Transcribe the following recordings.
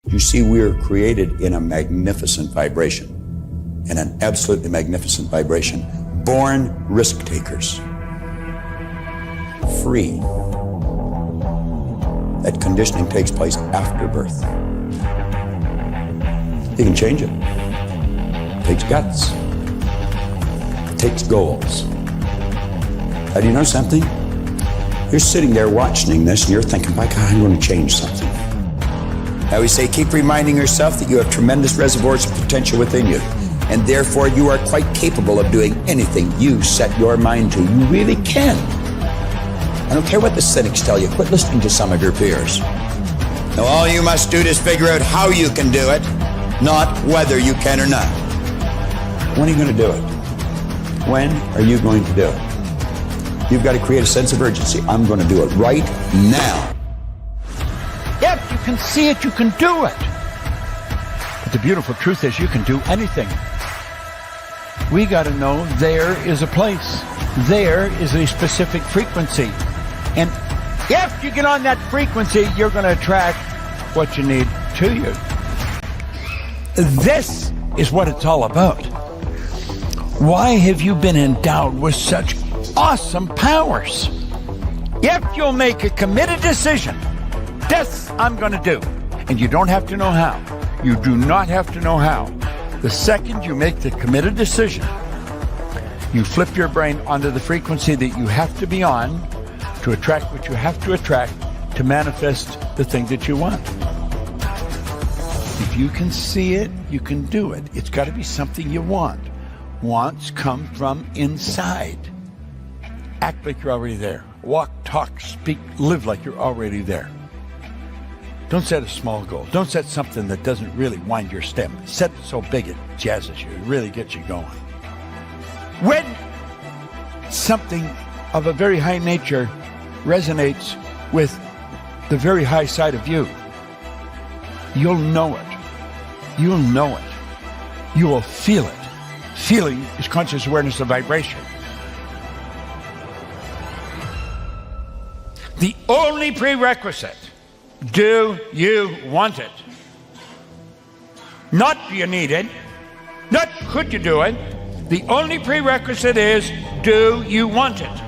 You see, we are created in a magnificent vibration, in an absolutely magnificent vibration. Born risk takers. Free. That conditioning takes place after birth. You can change it. It takes guts. It takes goals. Now, do you know something? You're sitting there watching this and you're thinking, my God, I'm going to change something. I always say, keep reminding yourself that you have tremendous reservoirs of potential within you, and therefore you are quite capable of doing anything you set your mind to. You really can. I don't care what the cynics tell you. Quit listening to some of your peers. Now, all you must do is figure out how you can do it, not whether you can or not. When are you going to do it? When are you going to do it? You've got to create a sense of urgency. I'm going to do it right now. If you can see it, you can do it. But the beautiful truth is you can do anything. We got to know there is a place. There is a specific frequency. And if you get on that frequency, you're going to attract what you need to you. This is what it's all about. Why have you been endowed with such awesome powers? If you'll make a committed decision, this I'm going to do. And you don't have to know how. You do not have to know how. The second you make the committed decision, you flip your brain onto the frequency that you have to be on to attract what you have to attract to manifest the thing that you want. If you can see it, you can do it. It's got to be something you want. Wants come from inside. Act like you're already there. Walk, talk, speak, live like you're already there. Don't set a small goal. Don't set something that doesn't really wind your stem. Set it so big it jazzes you. It really gets you going. When something of a very high nature resonates with the very high side of you, you'll know it. You'll know it. You will feel it. Feeling is conscious awareness of vibration. The only prerequisite, do you want it? Not do you need it, not could you do it. The only prerequisite is, do you want it?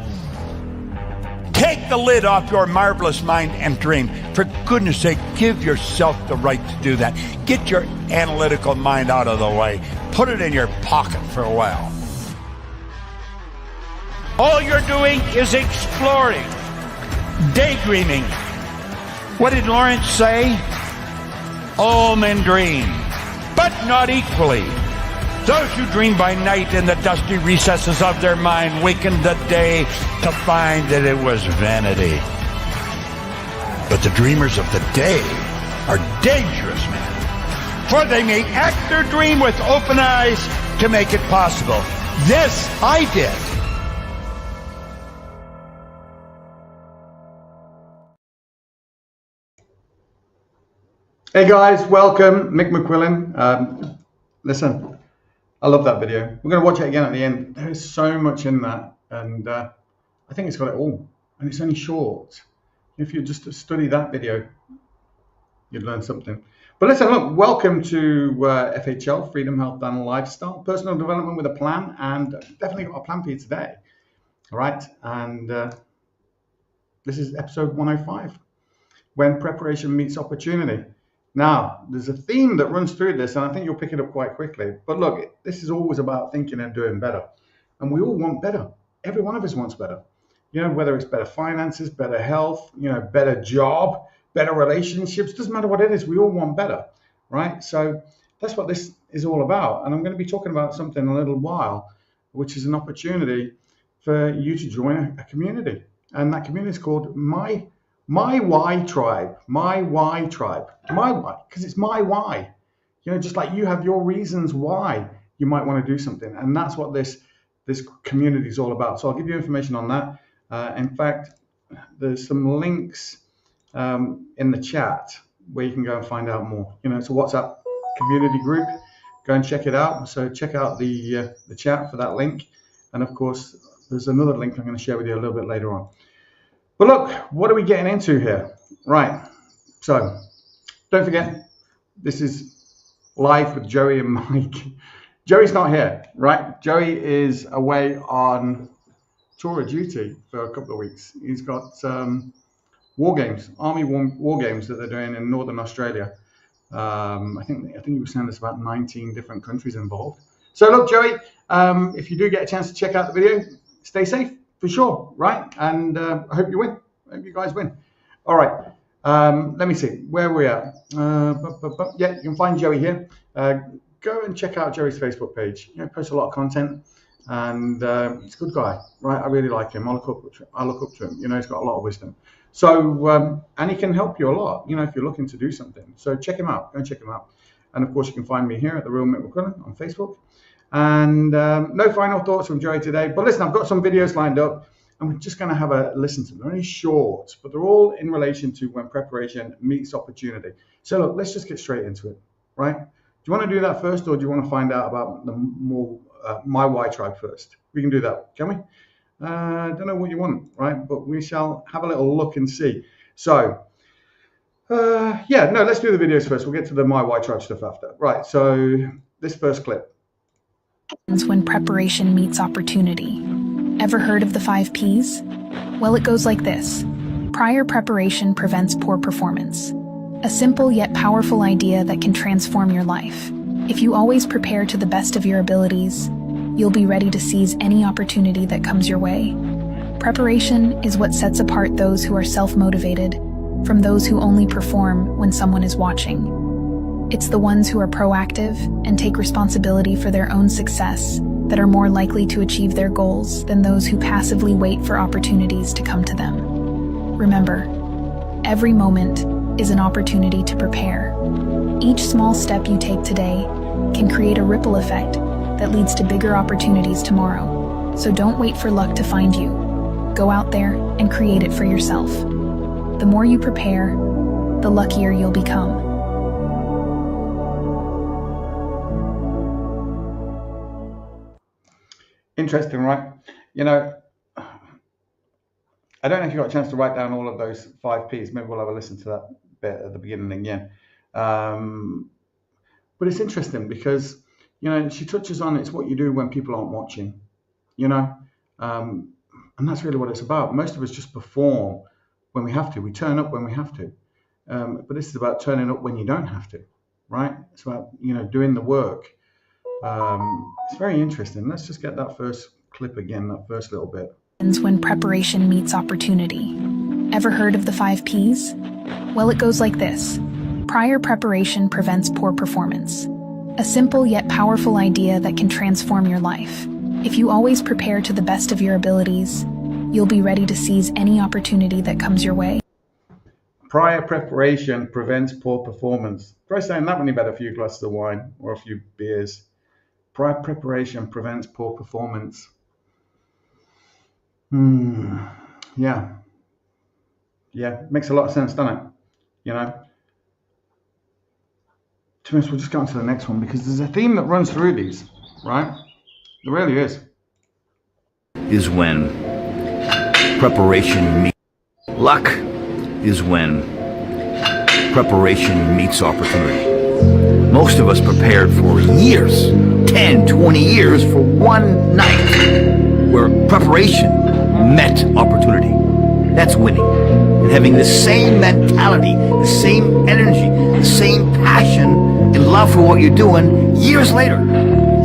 Take the lid off your marvelous mind and dream. For goodness sake, give yourself the right to do that. Get your analytical mind out of the way. Put it in your pocket for a while. All you're doing is exploring, daydreaming. What did Lawrence say? All men dream, but not equally. Those who dream by night in the dusty recesses of their mind waken the day to find that it was vanity. But the dreamers of the day are dangerous men, for they may act their dream with open eyes to make it possible. This I did. Hey guys, welcome. Mick McQuillan. Listen, I love that video. We're going to watch it again at the end. There is so much in that, and I think it's got it all. And it's only short. If you just study that video, you'd learn something. But listen, look, welcome to FHL, Freedom, Health, and Lifestyle. Personal development with a plan, and definitely got a plan for you today. All right, and this is episode 105, when preparation meets opportunity. Now, there's a theme that runs through this, and I think you'll pick it up quite quickly. But look, this is always about thinking and doing better. And we all want better. Every one of us wants better. You know, whether it's better finances, better health, you know, better job, better relationships, doesn't matter what it is, we all want better, right? So that's what this is all about. And I'm going to be talking about something in a little while, which is an opportunity for you to join a community. And that community is called My Why Tribe. My Why Tribe. My why, because it's my why. You know, just like you have your reasons why you might want to do something. And that's what this community is all about. So I'll give you information on that. In fact, there's some links in the chat where you can go and find out more. You know, it's a WhatsApp community group. Go and check it out. So check out the chat for that link. And of course, there's another link I'm going to share with you a little bit later on. But look, what are we getting into here? Right. So don't forget, This is live with Joey and Mike. Joey's not here, right? Joey is away on tour of duty for a couple of weeks. He's got war games, army war games that they're doing in Northern Australia. I think he was saying there's about 19 different countries involved. So look, Joey, if you do get a chance to check out the video, stay safe for sure, right? And I hope you win. I hope you guys win. All right. Let me see where we're at. Yeah, you can find Joey here. Go and check out Joey's Facebook page. You know, posts a lot of content, and he's a good guy, right? I really like him. I look up to him. You know, he's got a lot of wisdom. So, and he can help you a lot, you know, if you're looking to do something. So check him out. Go and check him out. And of course, you can find me here at The Real Mick McQuillan on Facebook. And no final thoughts from Joey today. But listen, I've got some videos lined up, and we're just going to have a listen to them. They're only short, but they're all in relation to when preparation meets opportunity. So look, let's just get straight into it, right? Do you want to do that first, or do you want to find out about the more my Y tribe first? We can do that, can we? I don't know what you want, right? But we shall have a little look and see. So, yeah, no, let's do the videos first. We'll get to the my Y tribe stuff after. Right, so this first clip. When preparation meets opportunity. Ever heard of the 5 Ps? Well, it goes like this. Prior preparation prevents poor performance. A simple yet powerful idea that can transform your life. If you always prepare to the best of your abilities, you'll be ready to seize any opportunity that comes your way. Preparation is what sets apart those who are self-motivated from those who only perform when someone is watching. It's the ones who are proactive and take responsibility for their own success that are more likely to achieve their goals than those who passively wait for opportunities to come to them. Remember, every moment is an opportunity to prepare. Each small step you take today can create a ripple effect that leads to bigger opportunities tomorrow. So don't wait for luck to find you. Go out there and create it for yourself. The more you prepare, the luckier you'll become. Interesting, right? You know, I don't know if you got a chance to write down all of those 5 Ps. Maybe we'll have a listen to that bit at the beginning again. But it's interesting because, you know, she touches on it's what you do when people aren't watching, you know, and that's really what it's about. Most of us just perform when we have to. We turn up when we have to. But this is about turning up when you don't have to, right? It's about, you know, doing the work. It's very interesting. Let's just get that first clip again, that first little bit. When preparation meets opportunity. Ever heard of the 5 Ps? Well, it goes like this. Prior preparation prevents poor performance. A simple yet powerful idea that can transform your life. If you always prepare to the best of your abilities, you'll be ready to seize any opportunity that comes your way. Prior preparation prevents poor performance. Try saying that when you've had a few glasses of wine or a few beers. Prior preparation prevents poor performance. Yeah. Yeah, makes a lot of sense, doesn't it? You know? To be honest, we'll just go on to the next one because there's a theme that runs through these, right? There really is. Is when preparation meets luck. Is when preparation meets opportunity. Most of us prepared for years, 10, 20 years for one night where preparation met opportunity. That's winning. And having the same mentality, the same energy, the same passion and love for what you're doing years later.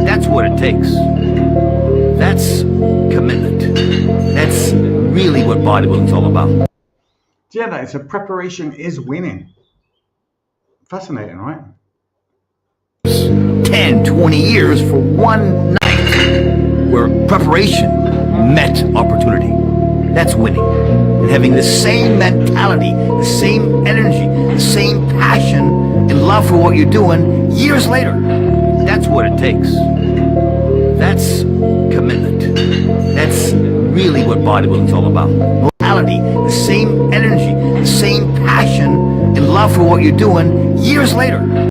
That's what it takes. That's commitment. That's really what bodybuilding's all about. Yeah, that is. So preparation is winning. Fascinating, right? 10, 20 years for one night where preparation met opportunity. That's winning. And having the same mentality, the same energy, the same passion and love for what you're doing years later. That's what it takes. That's commitment. That's really what bodybuilding's all about. Mentality, the same energy, the same passion and love for what you're doing years later.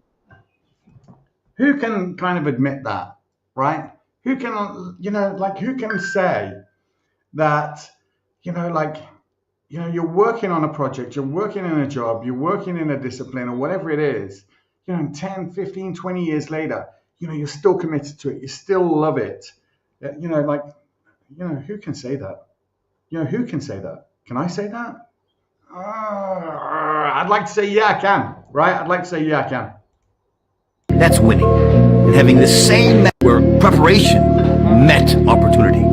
Who can kind of admit that, right? Who can, you know, like who can say that, you know, like, you know, you're working on a project, you're working in a job, you're working in a discipline or whatever it is, you know, 10, 15, 20 years later, you know, you're still committed to it. You still love it. You know, like, you know, who can say that? You know, who can say that? Can I say that? I'd like to say, yeah, I can, right? I'd like to say, yeah, I can. That's winning. And having the same where preparation met opportunity.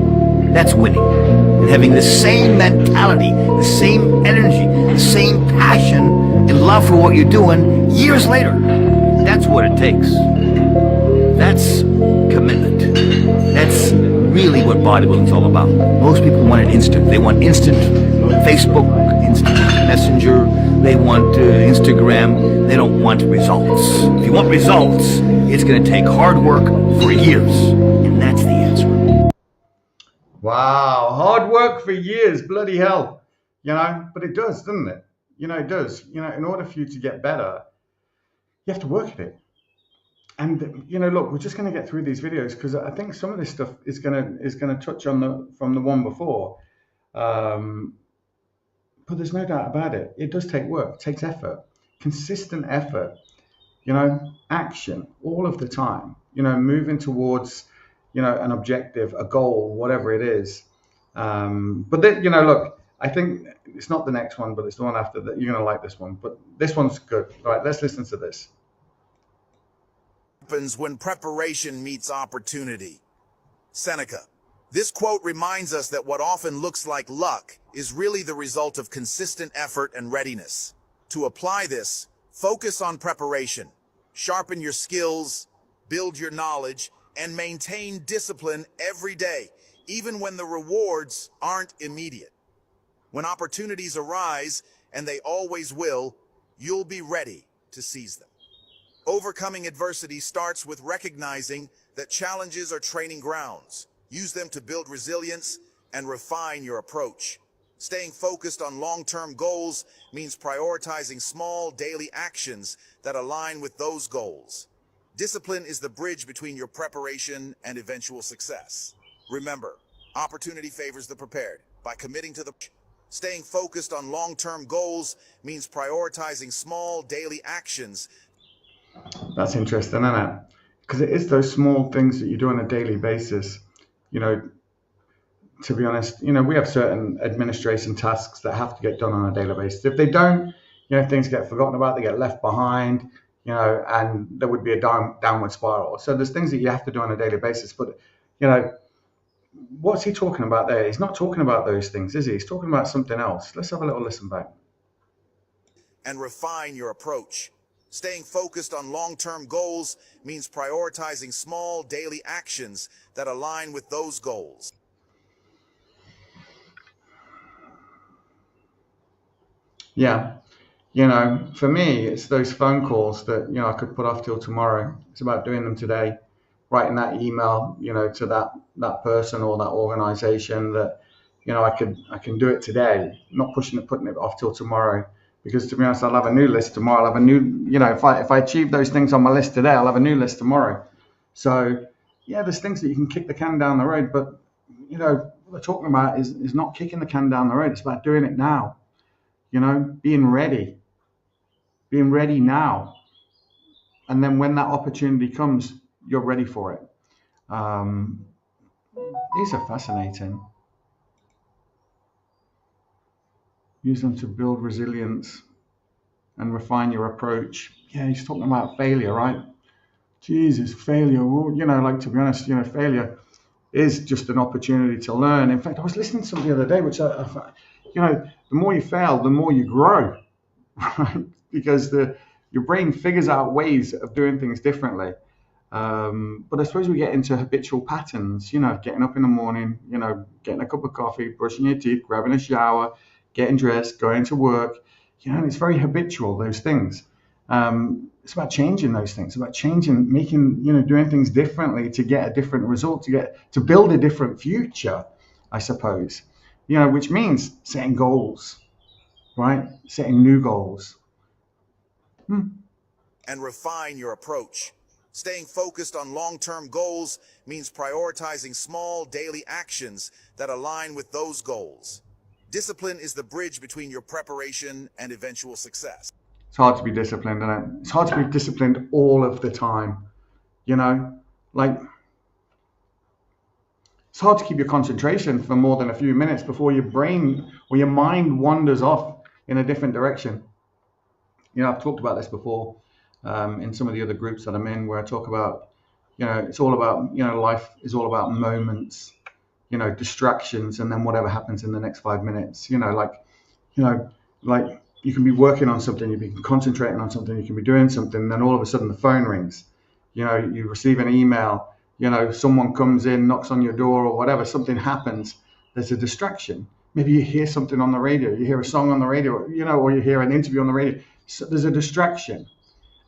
That's winning. And having the same mentality, the same energy, the same passion and love for what you're doing years later. That's what it takes. That's commitment. That's really what bodybuilding's all about. Most people want it instant. They want instant Facebook, instant Messenger. They want Instagram. They don't want results. If you want results, it's going to take hard work for years. And that's the answer. Wow, hard work for years, bloody hell. You know, but it does, doesn't it? You know, it does. You know, in order for you to get better, you have to work at it. And you know, look, we're just going to get through these videos because I think some of this stuff is gonna touch on the one before. But there's no doubt about it. It does take work, it takes effort, consistent effort, you know, action all of the time, you know, moving towards, you know, an objective, a goal, whatever it is. But then, you know, look, I think it's not the next one, but it's the one after that. You're going to like this one, but this one's good. All right, let's listen to this. Happens when preparation meets opportunity. Seneca. This quote reminds us that what often looks like luck is really the result of consistent effort and readiness. To apply this, focus on preparation, sharpen your skills, build your knowledge, and maintain discipline every day, even when the rewards aren't immediate. When opportunities arise, and they always will, you'll be ready to seize them. Overcoming adversity starts with recognizing that challenges are training grounds. Use them to build resilience and refine your approach. Staying focused on long-term goals means prioritizing small daily actions that align with those goals. Discipline is the bridge between your preparation and eventual success. Remember, opportunity favors the prepared. By committing to staying focused on long-term goals means prioritizing small daily actions. That's interesting, isn't it? Because it is those small things that you do on a daily basis. You know, to be honest, you know, we have certain administration tasks that have to get done on a daily basis. If they don't, you know, things get forgotten about, they get left behind, you know, and there would be a downward spiral. So there's things that you have to do on a daily basis. But, you know, what's he talking about there? He's not talking about those things, is he? He's talking about something else. Let's have a little listen back. And refine your approach. Staying focused on long-term goals means prioritizing small daily actions that align with those goals. Yeah. You know, for me, it's those phone calls that, you know, I could put off till tomorrow. It's about doing them today, writing that email, you know, to that person or that organization that, you know, I can do it today, not putting it off till tomorrow. Because to be honest, I'll have a new list tomorrow. I'll have a new, you know, if I achieve those things on my list today, I'll have a new list tomorrow. So yeah, there's things that you can kick the can down the road, but you know, what we're talking about is not kicking the can down the road. It's about doing it now. You know, being ready now. And then when that opportunity comes, you're ready for it. These are fascinating. Use them to build resilience and refine your approach. Yeah, he's talking about failure, right? Jesus, failure. Well, you know, like, to be honest, you know, failure is just an opportunity to learn. In fact, I was listening to something the other day, which you know, the more you fail, the more you grow, right? Because your brain figures out ways of doing things differently. But I suppose we get into habitual patterns, you know, getting up in the morning, you know, getting a cup of coffee, brushing your teeth, grabbing a shower, getting dressed, going to work, you know, and it's very habitual, those things. It's about changing those things, about changing, making, you know, doing things differently to get a different result, to build a different future, I suppose, you know, which means setting goals, right? Setting new goals. And refine your approach. Staying focused on long-term goals means prioritizing small daily actions that align with those goals. Discipline is the bridge between your preparation and eventual success. It's hard to be disciplined, isn't it? It's hard to be disciplined all of the time. You know, like, it's hard to keep your concentration for more than a few minutes before your brain or your mind wanders off in a different direction. You know, I've talked about this before in some of the other groups that I'm in, where I talk about, you know, it's all about, you know, life is all about moments, you know, distractions, and then whatever happens in the next 5 minutes. You know, like you can be working on something, you can be concentrating on something, you can be doing something, and then all of a sudden the phone rings. You know, you receive an email, you know, someone comes in, knocks on your door or whatever, something happens, there's a distraction. Maybe you hear something on the radio, you hear a song on the radio, you know, or you hear an interview on the radio. So there's a distraction.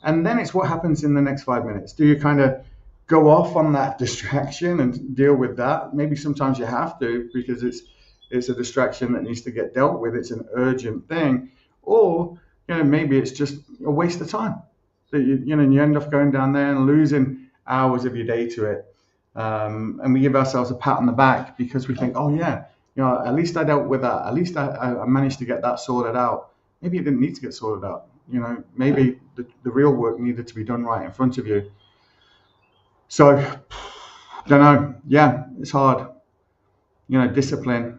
And then it's what happens in the next 5 minutes. Do you kind of go off on that distraction and deal with that? Maybe sometimes you have to, because it's a distraction that needs to get dealt with. It's an urgent thing. Or, you know, maybe it's just a waste of time. That you know, you end up going down there and losing hours of your day to it. And we give ourselves a pat on the back because we think, oh yeah, you know, at least I dealt with that. At least I managed to get that sorted out. Maybe it didn't need to get sorted out. You know, maybe the real work needed to be done right in front of you. So, don't know. Yeah, it's hard. You know, discipline.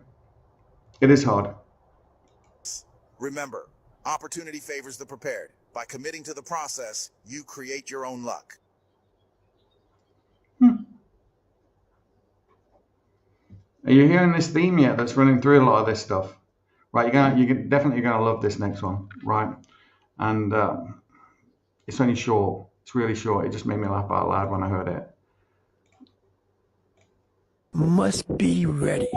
It is hard. Remember, opportunity favors the prepared. By committing to the process, you create your own luck. Are you hearing this theme yet that's running through a lot of this stuff? Right, you're definitely gonna love this next one, right? And it's only short. It's really short. It just made me laugh out loud when I heard it. Must be ready.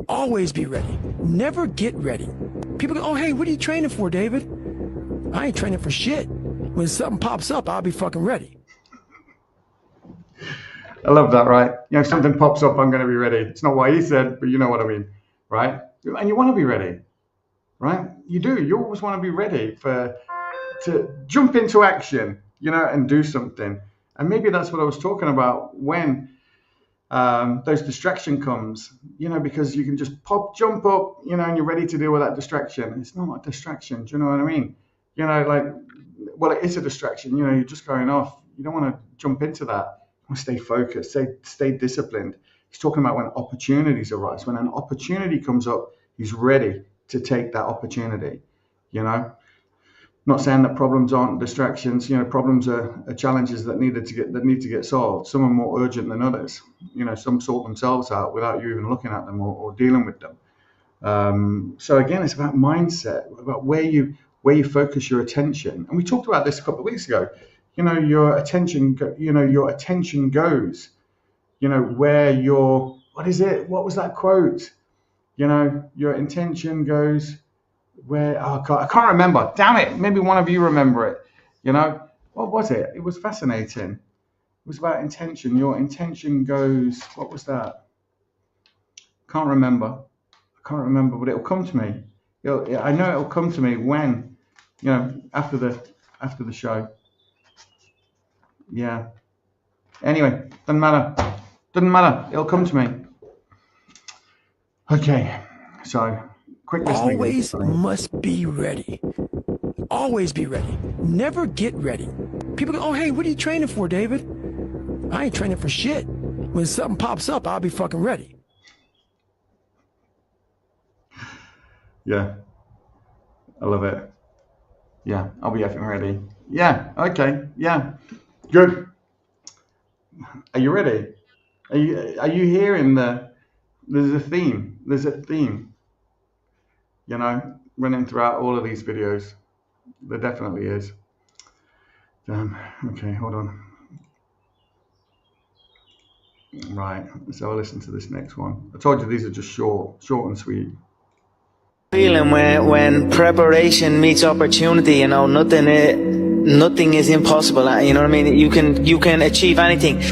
Always be ready. Never get ready. People go, oh, hey, what are you training for, David? I ain't training for shit. When something pops up, I'll be fucking ready. I love that, right? You know, if something pops up, I'm going to be ready. It's not what he said, but you know what I mean, right? And you want to be ready, right? You do. You always want to be ready to jump into action, you know, and do something. And maybe that's what I was talking about when those distraction comes, you know, because you can just jump up, you know, and you're ready to deal with that distraction. It's not a distraction. Do you know what I mean? You know, like, well, it is a distraction. You know, you're just going off. You don't want to jump into that. You want to stay focused, stay disciplined. He's talking about when opportunities arise. When an opportunity comes up, he's ready to take that opportunity, you know. Not saying that problems aren't distractions. You know, problems are challenges that need to get solved. Some are more urgent than others. You know, some sort themselves out without you even looking at them or dealing with them. So again, it's about mindset, about where you focus your attention. And we talked about this a couple of weeks ago. You know, your attention goes. You know, where your, what is it? What was that quote? You know, your intention goes where, oh God, I can't remember. Damn it. Maybe one of you remember it. You know, what was it? It was fascinating. It was about intention. Your intention goes, what was that? Can't remember, but it'll come to me. I know it'll come to me when, you know, after the show. Yeah. Anyway, doesn't matter. It'll come to me. Okay. So, quick listening. Always must be ready. Always be ready. Never get ready. People go, oh, hey, what are you training for, David? I ain't training for shit. When something pops up, I'll be fucking ready. Yeah. I love it. Yeah, I'll be effing ready. Yeah, okay. Yeah. Good. Are you ready? Are you hearing there's a theme. There's a theme, you know, running throughout all of these videos. There definitely is. Okay, hold on. Right, so I'll listen to this next one. I told you these are just short and sweet. Feeling when preparation meets opportunity, you know, nothing is impossible. You know what I mean? You can achieve anything.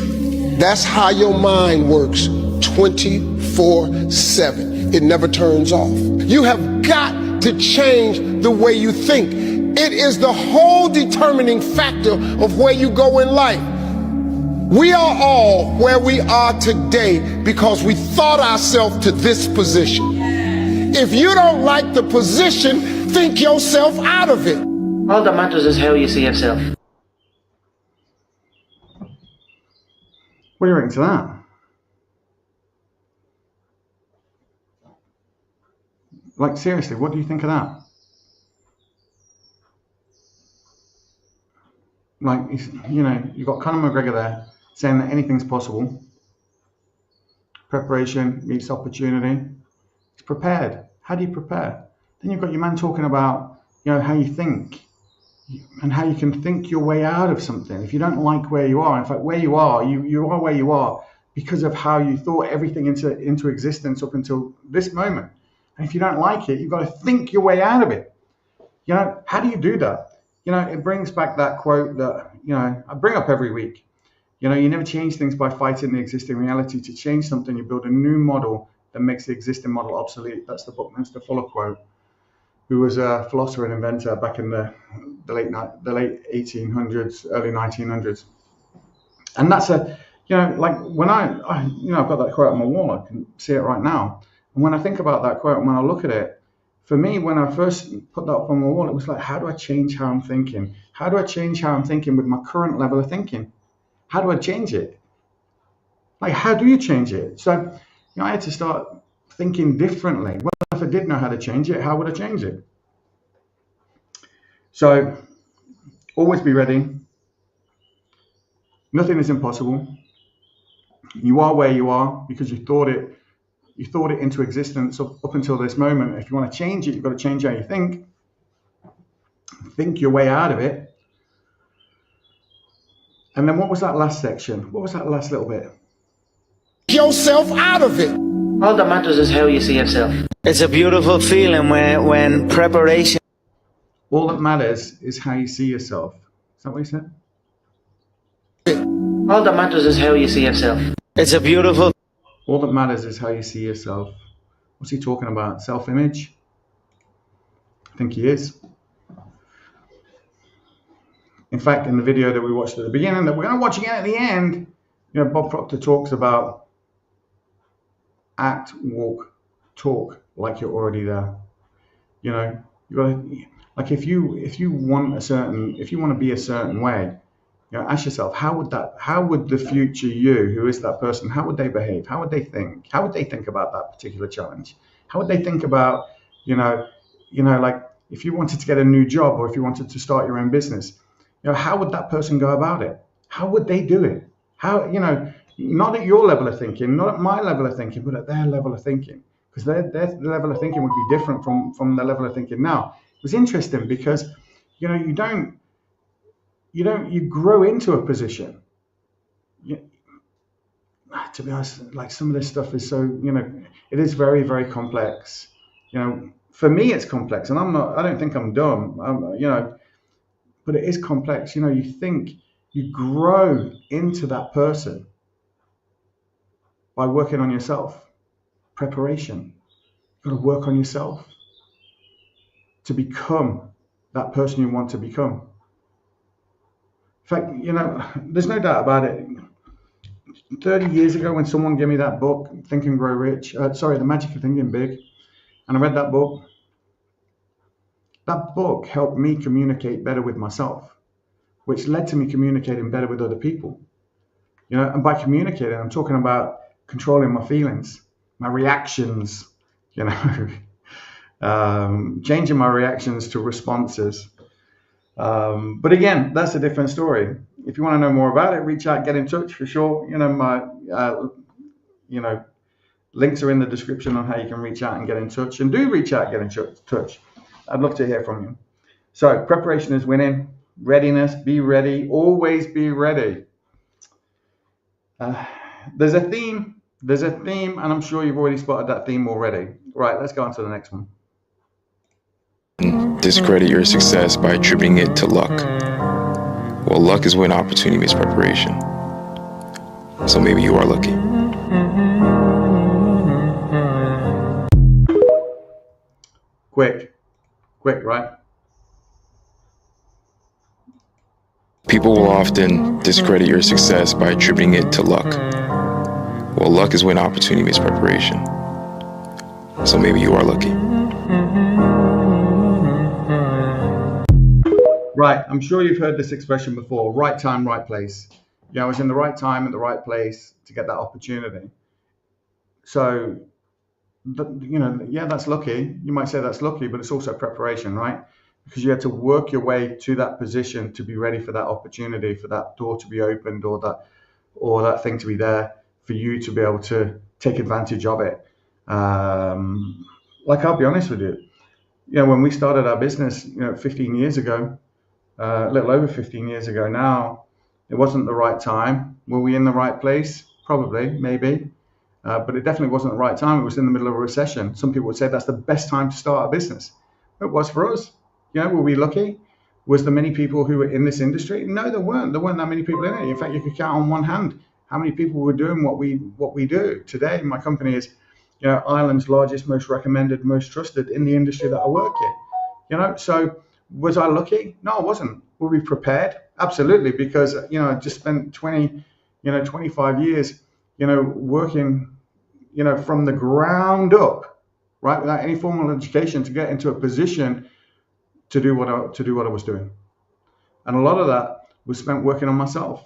That's how your mind works 24/7. It never turns off. You have got to change the way you think. It is the whole determining factor of where you go in life. We are all where we are today because we thought ourselves to this position. If you don't like the position, think yourself out of it. All that matters is how you see yourself. What do you reckon to that? Like, seriously, what do you think of that? Like, you know, you've got Conor McGregor there saying that anything's possible. Preparation meets opportunity. He's prepared. How do you prepare? Then you've got your man talking about, you know, how you think and how you can think your way out of something. If you don't like where you are, in fact, where you are, you are where you are because of how you thought everything into existence up until this moment. And if you don't like it, you've got to think your way out of it. You know, how do you do that? You know, it brings back that quote that, you know, I bring up every week. You know, you never change things by fighting the existing reality. To change something, you build a new model that makes the existing model obsolete. That's the Buckminster Fuller quote, who was a philosopher and inventor back in the late 1800s, early 1900s. And that's a, you know, like when you know, I've got that quote on my wall, I can see it right now. And when I think about that quote, and when I look at it, for me, when I first put that up on my wall, it was like, how do I change how I'm thinking? How do I change how I'm thinking with my current level of thinking? How do I change it? Like, how do you change it? So, you know, I had to start thinking differently. Well, if I did know how to change it, how would I change it? So, always be ready. Nothing is impossible. You are where you are because you thought it into existence up until this moment. If you want to change it, you've got to change how you think. Think your way out of it. And then what was that last section? What was that last little bit? Yourself out of it. All that matters is how you see yourself. It's a beautiful feeling when preparation. All that matters is how you see yourself. Is that what you said? All that matters is how you see yourself. It's a beautiful. All that matters is how you see yourself. What's he talking about? Self-image? I think he is. In fact, in the video that we watched at the beginning, that we're going to watch again at the end, you know, Bob Proctor talks about act, walk, talk like you're already there. You know, you got to, like, if you want to be a certain way, you know, ask yourself, how would the future you, who is that person, how would they behave? How would they think? How would they think about that particular challenge? How would they think about, you know, like if you wanted to get a new job or if you wanted to start your own business, you know, how would that person go about it? How would they do it? How, you know, not at your level of thinking, not at my level of thinking, but at their level of thinking, because their level of thinking would be different from the level of thinking now. It was interesting because, you know, you grow into a position. To be honest, like some of this stuff is so, you know, it is very, very complex. You know, for me, it's complex, and I don't think I'm dumb, you know, but it is complex. You know, you grow into that person by working on yourself. Preparation. You've got to work on yourself to become that person you want to become. In fact, you know, there's no doubt about it. 30 years ago, when someone gave me that book, Think and Grow Rich, The Magic of Thinking Big, and I read that book helped me communicate better with myself, which led to me communicating better with other people. You know, and by communicating, I'm talking about controlling my feelings, my reactions, you know, changing my reactions to responses. But again, that's a different story. If you want to know more about it, reach out, get in touch for sure. You know, my, you know, links are in the description on how you can reach out and get in touch. And do reach out, get in touch. I'd love to hear from you. So preparation is winning. Readiness, be ready. Always be ready. There's a theme, and I'm sure you've already spotted that theme already. Right, let's go on to the next one. Discredit your success by attributing it to luck. Well, luck is when opportunity meets preparation. So maybe you are lucky. Quick, right? People will often discredit your success by attributing it to luck. Well, luck is when opportunity meets preparation. So maybe you are lucky. Right. I'm sure you've heard this expression before, right time, right place. I was in the right time at the right place to get that opportunity. So, yeah, that's lucky. You might say that's lucky, but it's also preparation, right? Because you had to work your way to that position to be ready for that opportunity, for that door to be opened, or that thing to be there for you to be able to take advantage of it. Like, I'll be honest with you, when we started our business, 15 years ago, a little over 15 years ago now, it wasn't the right time. Were we in the right place? Probably, maybe. But it definitely wasn't the right time. It was in the middle of a recession. Some people would say that's the best time to start a business. It was for us. Were we lucky? Was there many people who were in this industry? No, there weren't. There weren't that many people in it. In fact, you could count on one hand how many people were doing what we do today. My company is, Ireland's largest, most recommended, most trusted in the industry that I work in. So was I lucky? No, I wasn't. Were we prepared? Absolutely, because I just spent 25 years, working, from the ground up, right, without any formal education to get into a position to do what I was doing. And a lot of that was spent working on myself.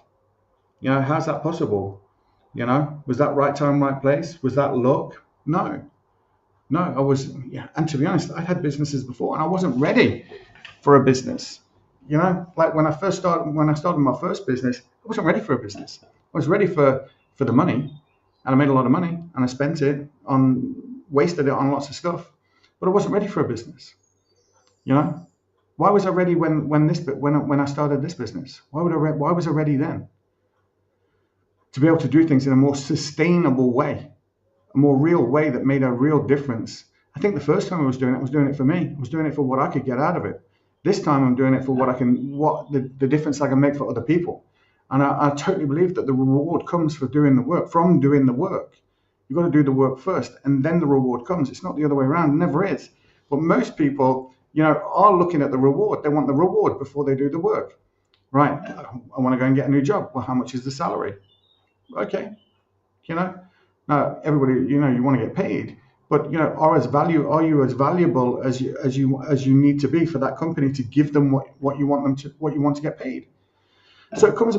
How's that possible? Was that right time, right place? Was that luck? No, I was, and to be honest, I'd had businesses before and I wasn't ready for a business. Like when I started my first business, I wasn't ready for a business. I was ready for the money, and I made a lot of money and I spent it wasted it on lots of stuff, but I wasn't ready for a business. Why was I ready when I started this business? Why was I ready then? To be able to do things in a more sustainable way, a more real way that made a real difference. I think the first time I was doing it for me. I was doing it for what I could get out of it. This time I'm doing it for the difference I can make for other people. And I totally believe that the reward comes from doing the work. You've got to do the work first, and then the reward comes. It's not the other way around. It never is. But most people, are looking at the reward. They want the reward before they do the work. Right? I want to go and get a new job. Well, how much is the salary? Okay. Now everybody, you want to get paid, but are you as valuable as you need to be for that company to give them what you want to get paid? So it comes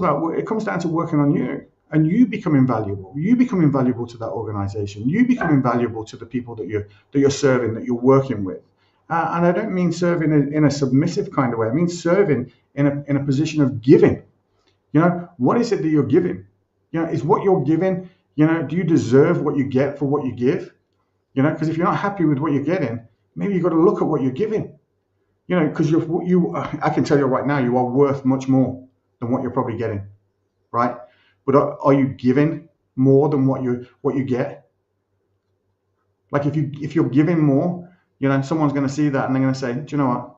down to working on you and you becoming valuable. You becoming valuable to that organization. You becoming valuable to the people that you're serving, that you're working with. And I don't mean serving in a submissive kind of way. I mean serving in a position of giving. What is it that you're giving? Is what you're giving, do you deserve what you get for what you give? Because if you're not happy with what you're getting, maybe you've got to look at what you're giving. Because I can tell you right now, you are worth much more than what you're probably getting, right? But are you giving more than what you get? Like if you're giving more, someone's going to see that and they're going to say, do you know what?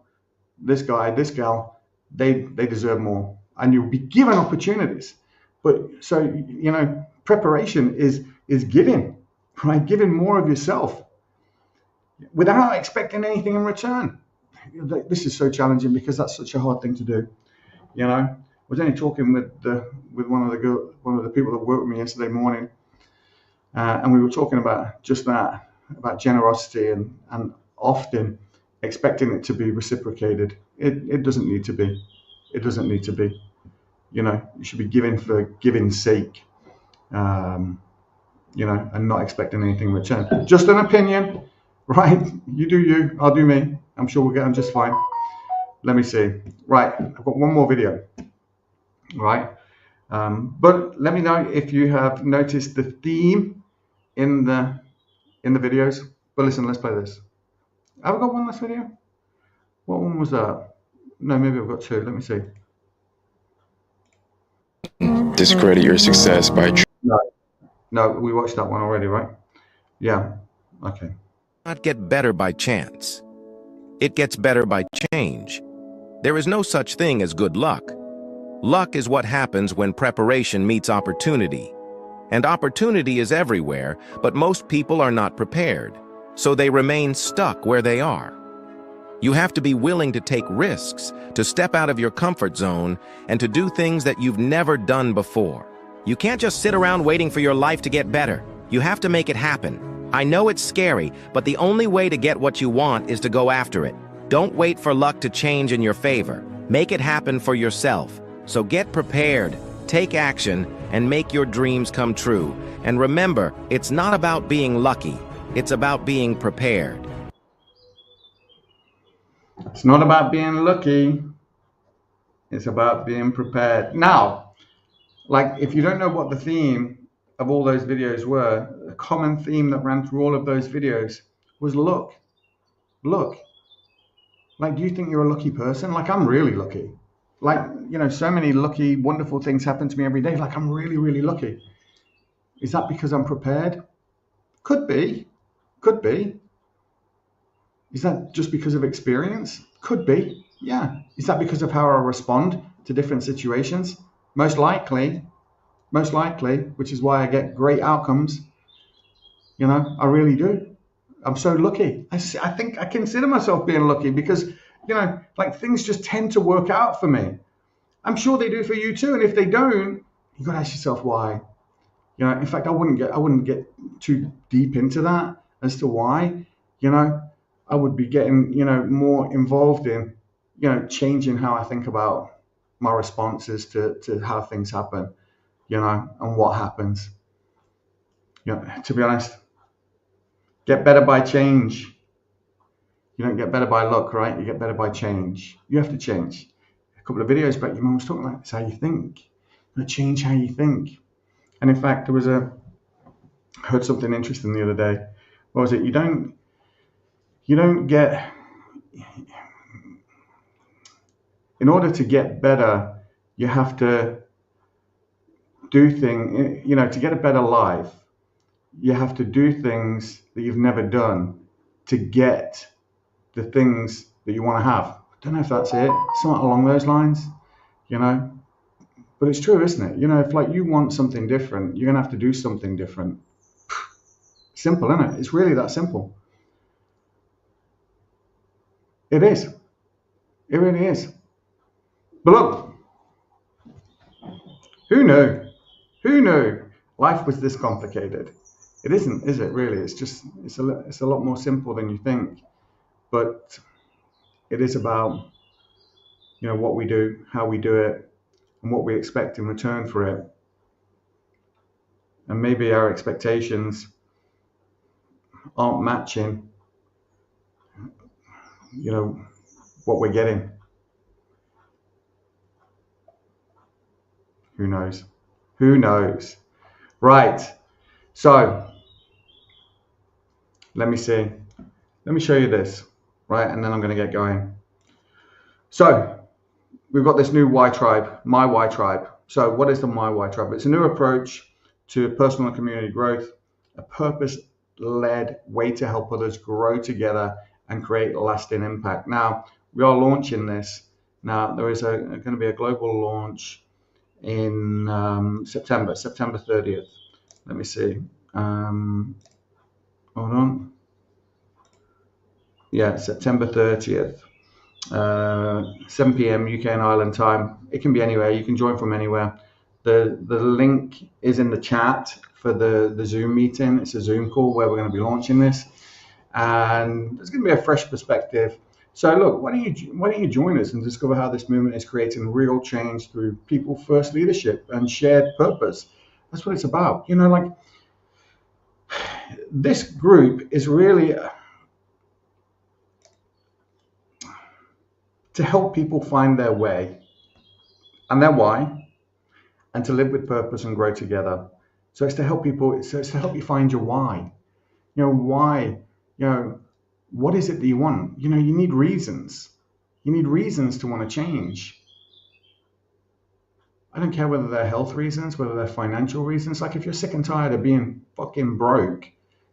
This guy, this gal, they deserve more, and you'll be given opportunities. But so preparation is giving, right? Giving more of yourself without expecting anything in return. This is so challenging because that's such a hard thing to do. I was only talking with one of the people that worked with me yesterday morning, and we were talking about just that, about generosity and often expecting it to be reciprocated. It doesn't need to be. It doesn't need to be. You should be giving for giving's sake, and not expecting anything in return. Just an opinion, right? You do you, I'll do me. I'm sure we'll get on just fine. Let me see. Right, I've got one more video, right? But let me know if you have noticed the theme in the videos. But listen, let's play this. Have I got one last video? What one was that? No, maybe I've got two. Let me see. Discredit your success by... No, we watched that one already, right? Yeah, okay. Not get better by chance. It gets better by change. There is no such thing as good luck. Luck is what happens when preparation meets opportunity. And opportunity is everywhere, but most people are not prepared, so they remain stuck where they are. You have to be willing to take risks, to step out of your comfort zone, and to do things that you've never done before. You can't just sit around waiting for your life to get better. You have to make it happen. I know it's scary, but the only way to get what you want is to go after it. Don't wait for luck to change in your favor. Make it happen for yourself. So get prepared, take action, and make your dreams come true. And remember, it's not about being lucky. It's about being prepared. It's not about being lucky. It's about being prepared. Now, like, if you don't know what the theme of all those videos were, a common theme that ran through all of those videos was luck. Luck. Like, do you think you're a lucky person? Like, I'm really lucky. Like, you know, so many lucky, wonderful things happen to me every day. Like, I'm really, really lucky. Is that because I'm prepared? Could be. Could be. Is that just because of experience? Could be. Yeah. Is that because of how I respond to different situations? Most likely, which is why I get great outcomes. You know, I really do. I'm so lucky. I think I consider myself being lucky because, you know, like, things just tend to work out for me. I'm sure they do for you too. And if they don't, you got to ask yourself why. You know, in fact, I wouldn't get too deep into that as to why. You know, I would be getting, you know, more involved in, you know, changing how I think about my responses to how things happen, you know, and what happens. You know, to be honest, get better by change. You don't get better by luck, right? You get better by change. You have to change. A couple of videos back, your mum was talking about it's how you think. You know, change how you think. And in fact, I heard something interesting the other day. What was it? You don't get, in order to get better, you have to do things, you know, to get a better life, you have to do things that you've never done to get the things that you want to have. I don't know if that's it, something along those lines, you know, but it's true, isn't it? You know, if like you want something different, you're gonna have to do something different. Simple, isn't it? It's really that simple. It is. It really is. But look, who knew? Who knew life was this complicated? It isn't, is it really? It's a lot more simple than you think. But it is about, you know, what we do, how we do it, and what we expect in return for it. And maybe our expectations aren't matching, you know, what we're getting. Who knows? Who knows? Right. So let me see. Let me show you this, right? And then I'm going to get going. So we've got this new Y Tribe, My Y Tribe. So what is the My Y Tribe? It's a new approach to personal and community growth, a purpose-led way to help others grow together and create lasting impact. Now, we are launching this. Now, there is going to be a global launch in September 30th. Let me see. Hold on. Yeah, September 30th. 7 p.m. UK and Ireland time. It can be anywhere. You can join from anywhere. The link is in the chat for the Zoom meeting. It's a Zoom call where we're going to be launching this, and there's going to be a fresh perspective. So look, why don't you join us and discover how this movement is creating real change through people first leadership and shared purpose. That's what it's about. You know, like, this group is really to help people find their way and their why, and to live with purpose and grow together. So it's to help people. So it's to help you find your why. You know, why. You know, what is it that you want? You know, you need reasons. You need reasons to want to change. I don't care whether they're health reasons, whether they're financial reasons. Like, if you're sick and tired of being fucking broke,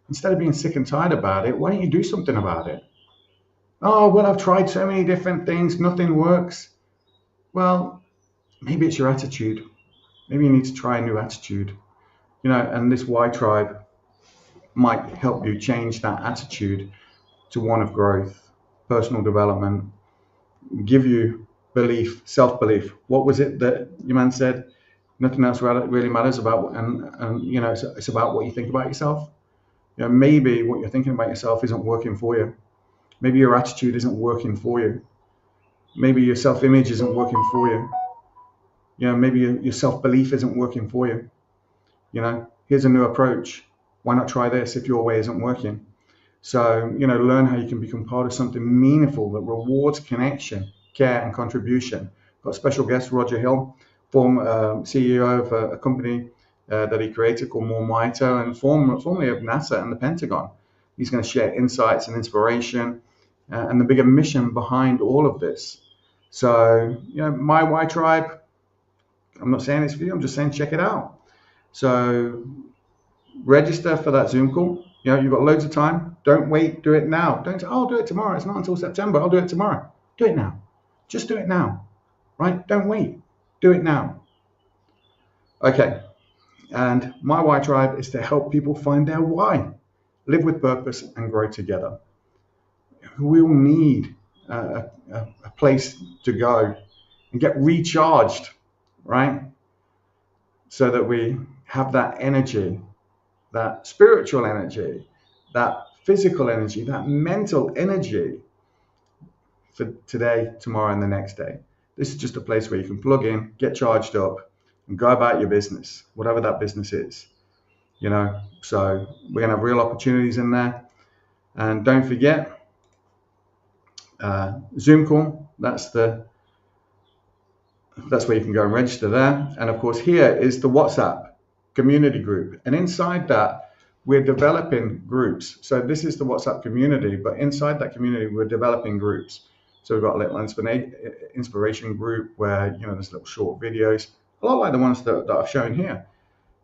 instead of being sick and tired about it, why don't you do something about it? Oh, well, I've tried so many different things, nothing works. Well, maybe it's your attitude. Maybe you need to try a new attitude. You know, and this Y Tribe might help you change that attitude to one of growth, personal development, give you belief, self-belief. What was it that your man said? Nothing else really matters about, and you know, it's about what you think about yourself. You know, maybe what you're thinking about yourself isn't working for you. Maybe your attitude isn't working for you. Maybe your self-image isn't working for you. You know, maybe your self-belief isn't working for you. You know, here's a new approach. Why not try this if your way isn't working? So, you know, learn how you can become part of something meaningful that rewards connection, care, and contribution. Got special guest Roger Hill, former CEO of a company that he created called More Mito, and formerly of NASA and the Pentagon. He's going to share insights and inspiration and the bigger mission behind all of this. So, you know, my Y Tribe, I'm not saying it's for you, I'm just saying check it out. So register for that Zoom call. You know, you've got loads of time. Don't wait, do it now. Don't say, oh, I'll do it tomorrow. It's not until September. I'll do it tomorrow. Do it now. Just do it now, right? Don't wait. Do it now. Okay. And my Y Tribe is to help people find their why, live with purpose, and grow together. We all need a place to go and get recharged, right? So that we have that energy, that spiritual energy, that physical energy, that mental energy for today, tomorrow, and the next day. This is just a place where you can plug in, get charged up, and go about your business, whatever that business is. You know, so we're gonna have real opportunities in there. And don't forget, Zoom call, that's where you can go and register there. And of course, here is the WhatsApp community group. And inside that, we're developing groups. So this is the WhatsApp community, but inside that community, we're developing groups. So we've got a little inspiration group where, you know, there's little short videos, a lot like the ones that I've shown here,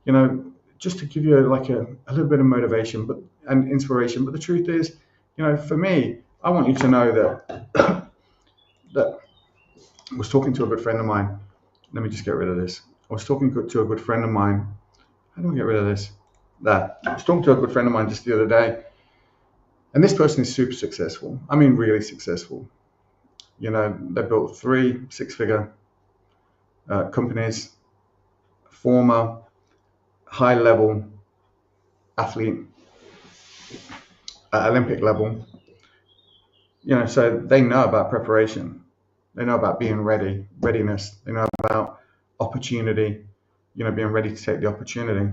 you know, just to give you like a little bit of motivation and inspiration. But the truth is, you know, for me, I want you to know that that I was talking to a good friend of mine. Let me just get rid of this. I was talking to a good friend of mine. How do I get rid of this? There. I was talking to a good friend of mine just the other day. And this person is super successful. I mean, really successful. You know, they built 3 six-figure companies, former high-level athlete at Olympic level. You know, so they know about preparation. They know about being ready, readiness. They know about opportunity, you know, being ready to take the opportunity.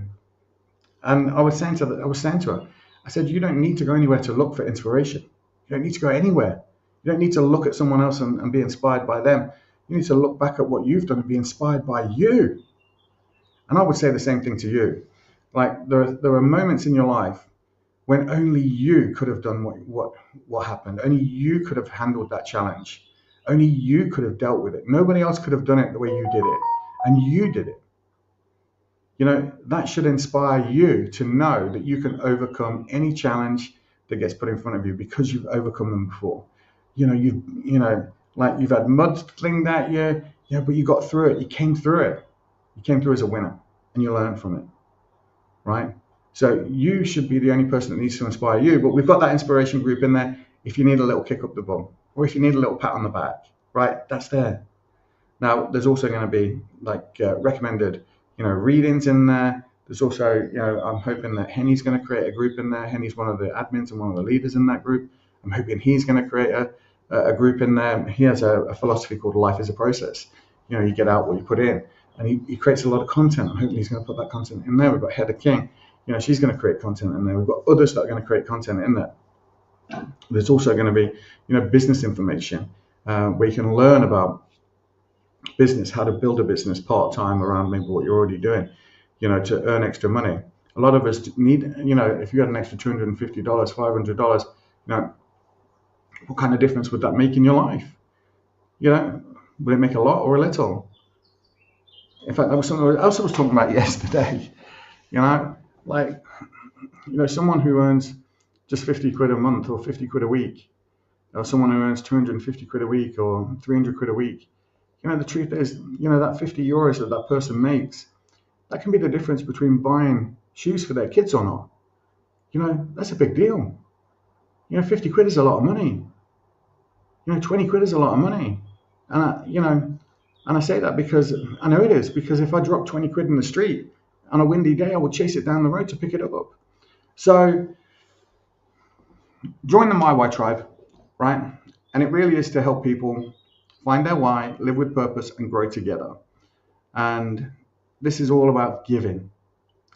And I was saying to her, I said, you don't need to go anywhere to look for inspiration. You don't need to go anywhere. You don't need to look at someone else and be inspired by them. You need to look back at what you've done and be inspired by you. And I would say the same thing to you. Like there are moments in your life when only you could have done what happened. Only you could have handled that challenge. Only you could have dealt with it. Nobody else could have done it the way you did it. And you did it. You know, that should inspire you to know that you can overcome any challenge that gets put in front of you because you've overcome them before. You know, like you've had mud flinged at you, yeah, but you got through it. You came through it. You came through as a winner and you learned from it, right? So you should be the only person that needs to inspire you. But we've got that inspiration group in there if you need a little kick up the bum or if you need a little pat on the back, right? That's there. Now, there's also going to be like recommended, you know, readings in there. There's also, you know, I'm hoping that Henny's going to create a group in there. Henny's one of the admins and one of the leaders in that group. I'm hoping he's going to create a group in there. He has a philosophy called life is a process. You know, you get out what you put in. And he creates a lot of content. I'm hoping he's going to put that content in there. We've got Heather King. You know, she's going to create content in there. We've got others that are going to create content in there. There's also going to be, you know, business information where you can learn about business, how to build a business part-time around maybe what you're already doing, you know, to earn extra money. A lot of us need, you know, if you had an extra $250, $500, you know, what kind of difference would that make in your life? You know, would it make a lot or a little? In fact, that was something else I was talking about yesterday. You know, like, you know, someone who earns just 50 quid a month or 50 quid a week, or someone who earns 250 quid a week or 300 quid a week, you know, the truth is, you know, that 50 euros that that person makes, that can be the difference between buying shoes for their kids or not. You know, that's a big deal. You know, 50 quid is a lot of money. You know, 20 quid is a lot of money. And, you know, and I say that because I know it is, because if I drop 20 quid in the street on a windy day, I would chase it down the road to pick it up. So join the My Tribe, right? And it really is to help people find their why, live with purpose, and grow together. And this is all about giving.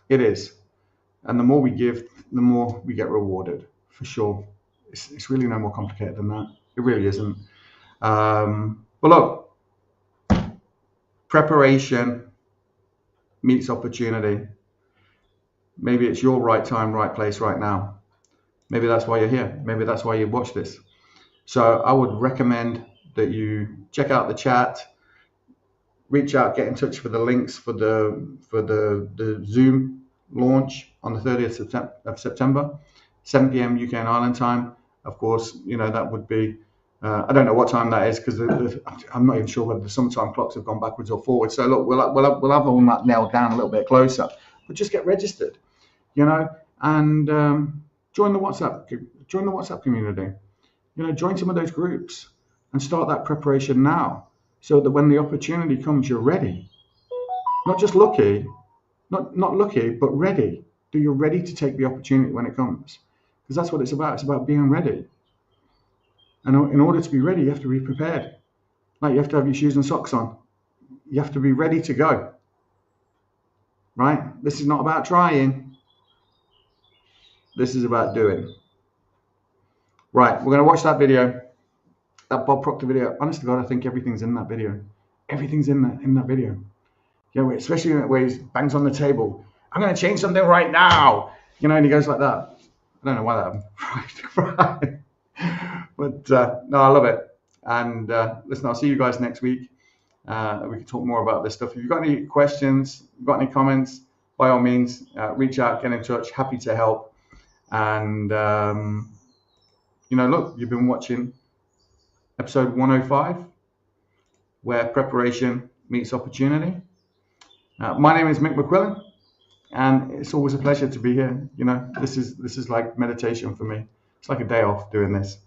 It is. And the more we give, the more we get rewarded, for sure. It's really no more complicated than that. It really isn't. But look, preparation meets opportunity. Maybe it's your right time, right place, right now. Maybe that's why you're here. Maybe that's why you watch this. So I would recommend that you check out the chat, reach out, get in touch for the links for the Zoom launch on the 30th of September, 7 p.m. UK and Ireland time. Of course, you know, that would be, I don't know what time that is, because I'm not even sure whether the summertime clocks have gone backwards or forwards. So look, we'll have all that nailed down a little bit closer. But just get registered, you know, and join the WhatsApp community. You know, join some of those groups and start that preparation now, so that when the opportunity comes, you're ready. Not just lucky, not lucky, but ready. You're ready to take the opportunity when it comes, because that's what it's about. It's about being ready. And in order to be ready, you have to be prepared. Like, you have to have your shoes and socks on. You have to be ready to go. Right? This is not about trying. This is about doing. Right, we're going to watch that video, that Bob Proctor video. Honest to God, I think everything's in that video. Everything's in that video. You know, especially where he bangs on the table. I'm going to change something right now. You know, and he goes like that. I don't know why that happened. But no, I love it. And listen, I'll see you guys next week. We can talk more about this stuff. If you've got any questions, got any comments, by all means, reach out, get in touch. Happy to help. And, you know, look, you've been watching episode 105, where preparation meets opportunity. My name is Mick McQuillan, and it's always a pleasure to be here. You know, this is like meditation for me. It's like a day off doing this,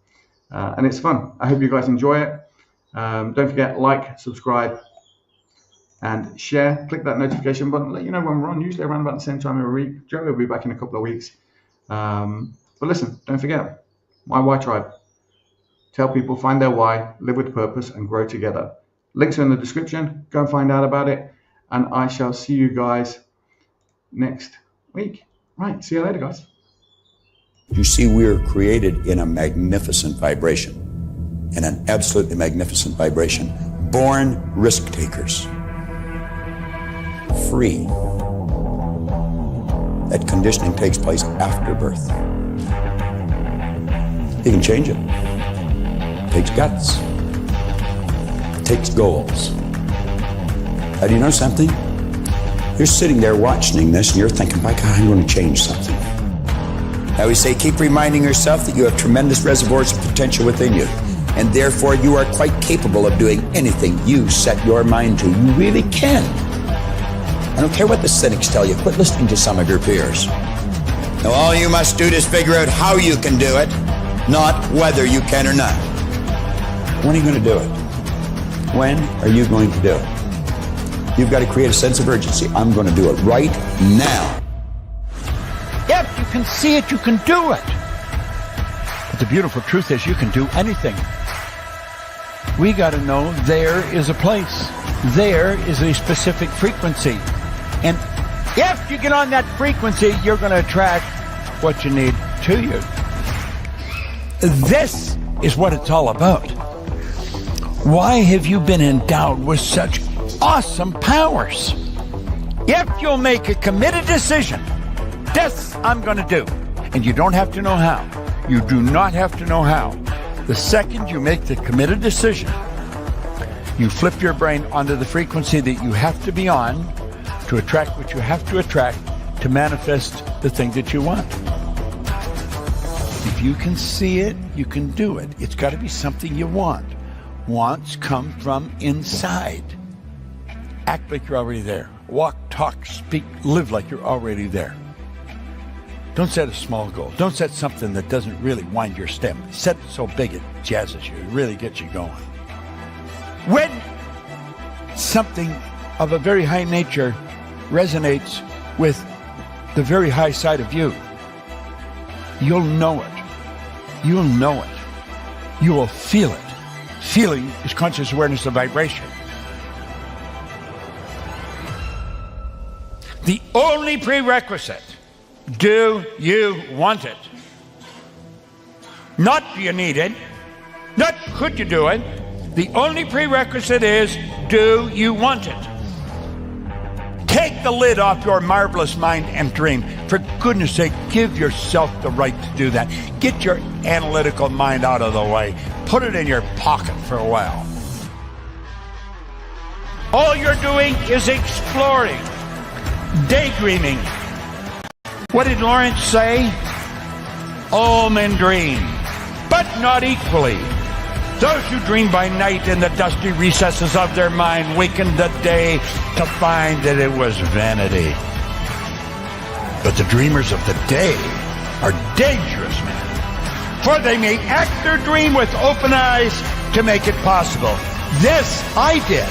and it's fun. I hope you guys enjoy it. Don't forget, like, subscribe, and share. Click that notification button. Let you know when we're on. Usually around about the same time every week. Joey will be back in a couple of weeks. But listen, don't forget, my why tribe. Tell people, find their why, live with purpose, and grow together. Links are in the description. Go and find out about it. And I shall see you guys next week. Right, see you later, guys. You see, we are created in a magnificent vibration, in an absolutely magnificent vibration. Born risk takers. Free. That conditioning takes place after birth. You can change it. It takes guts. It takes goals. Do you know something? You're sitting there watching this and you're thinking, by God, I'm going to change something. I always say, keep reminding yourself that you have tremendous reservoirs of potential within you, and therefore you are quite capable of doing anything you set your mind to. You really can. I don't care what the cynics tell you. Quit listening to some of your peers. Now, all you must do is figure out how you can do it, not whether you can or not. When are you going to do it? When are you going to do it? You've got to create a sense of urgency. I'm going to do it right now. If you can see it, you can do it. But the beautiful truth is, you can do anything. We got to know there is a place. There is a specific frequency. And if you get on that frequency, you're going to attract what you need to you. This is what it's all about. Why have you been endowed with such awesome powers? If you'll make a committed decision, this I'm going to do. And you don't have to know how. You do not have to know how. The second you make the committed decision, you flip your brain onto the frequency that you have to be on to attract what you have to attract to manifest the thing that you want. If you can see it, you can do it. It's got to be something you want. Wants come from inside. Act like you're already there. Walk, talk, speak, live like you're already there. Don't set a small goal. Don't set something that doesn't really wind your stem. Set it so big it jazzes you. It really gets you going. When something of a very high nature resonates with the very high side of you, you'll know it. You'll know it. You will feel it. Feeling is conscious awareness of vibration. The only prerequisite, do you want it? Not do you need it, not could you do it. The only prerequisite is, do you want it? Take the lid off your marvelous mind and dream. For goodness sake, give yourself the right to do that. Get your analytical mind out of the way. Put it in your pocket for a while. All you're doing is exploring, daydreaming. What did Lawrence say? All men dream, but not equally. Those who dream by night in the dusty recesses of their mind waken the day to find that it was vanity. But the dreamers of the day are dangerous men, for they may act their dream with open eyes to make it possible. This I did.